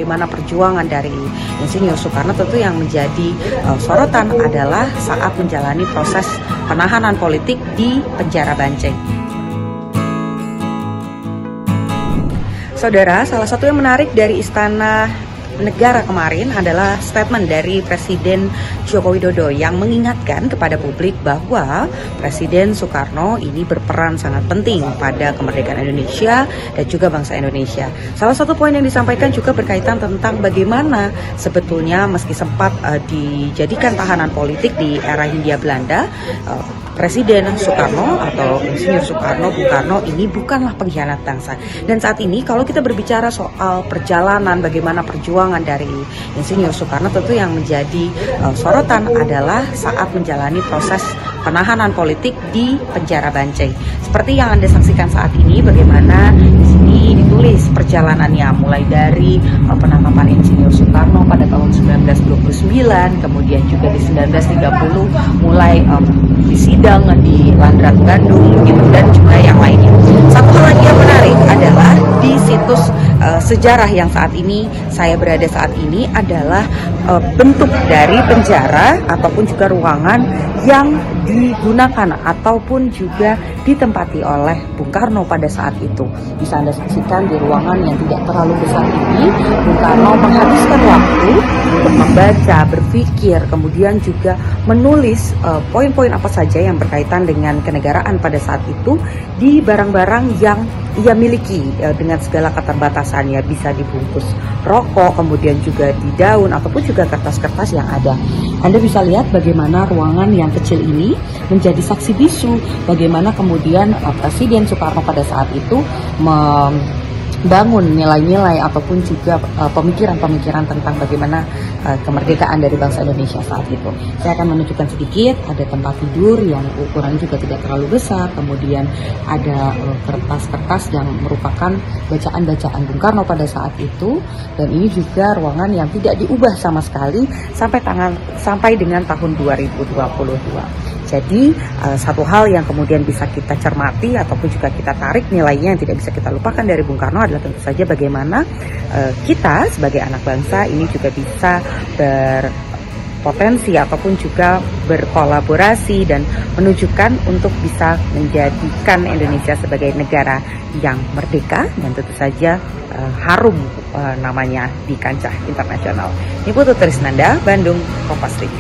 bagaimana perjuangan dari Insinyur Soekarno, tentu yang menjadi sorotan adalah saat menjalani proses penahanan politik di penjara Banceng. Saudara, salah satu yang menarik dari Istana Negara kemarin adalah statement dari Presiden Joko Widodo yang mengingatkan kepada publik bahwa Presiden Soekarno ini berperan sangat penting pada kemerdekaan Indonesia dan juga bangsa Indonesia. Salah satu poin yang disampaikan juga berkaitan tentang bagaimana sebetulnya meski sempat dijadikan tahanan politik di era Hindia Belanda, Presiden Soekarno atau Insinyur Soekarno, Bung Karno ini bukanlah pengkhianat bangsa. Dan saat ini kalau kita berbicara soal perjalanan bagaimana perjuangan dari Insinyur Soekarno, tentu yang menjadi sorotan adalah saat menjalani proses penahanan politik di penjara Banceng. Seperti yang Anda saksikan saat ini, bagaimana di sini ditulis perjalanannya mulai dari penangkapan Insinyur Soekarno pada tahun 1929, kemudian juga di 1930 mulai disidang di Landrat Bandung gitu, dan juga yang lainnya. Satu hal lagi yang menarik adalah di situs sejarah yang saat ini saya berada saat ini adalah bentuk dari penjara ataupun juga ruangan yang digunakan ataupun juga ditempati oleh Bung Karno pada saat itu. Bisa Anda saksikan di ruangan yang tidak terlalu besar ini, Bung Karno menghabiskan waktu untuk membaca, berpikir, kemudian juga menulis poin-poin apa saja yang berkaitan dengan kenegaraan pada saat itu di barang-barang yang ia miliki dengan segala keterbatasannya, bisa dibungkus rokok, kemudian juga di daun ataupun juga kertas-kertas yang ada. Anda bisa lihat bagaimana ruangan yang kecil ini menjadi saksi bisu bagaimana kemudian Presiden Soekarno pada saat itu membangun nilai-nilai ataupun juga pemikiran-pemikiran tentang bagaimana kemerdekaan dari bangsa Indonesia saat itu. Saya akan menunjukkan sedikit, ada tempat tidur yang ukuran juga tidak terlalu besar, kemudian ada kertas-kertas yang merupakan bacaan-bacaan Bung Karno pada saat itu, dan ini juga ruangan yang tidak diubah sama sekali sampai dengan tahun 2022. Jadi satu hal yang kemudian bisa kita cermati ataupun juga kita tarik nilainya yang tidak bisa kita lupakan dari Bung Karno adalah tentu saja bagaimana kita sebagai anak bangsa ini juga bisa berpotensi ataupun juga berkolaborasi dan menunjukkan untuk bisa menjadikan Indonesia sebagai negara yang merdeka dan tentu saja harum namanya di kancah internasional. Ini Putu Trisnanda, Bandung, Kompas TV.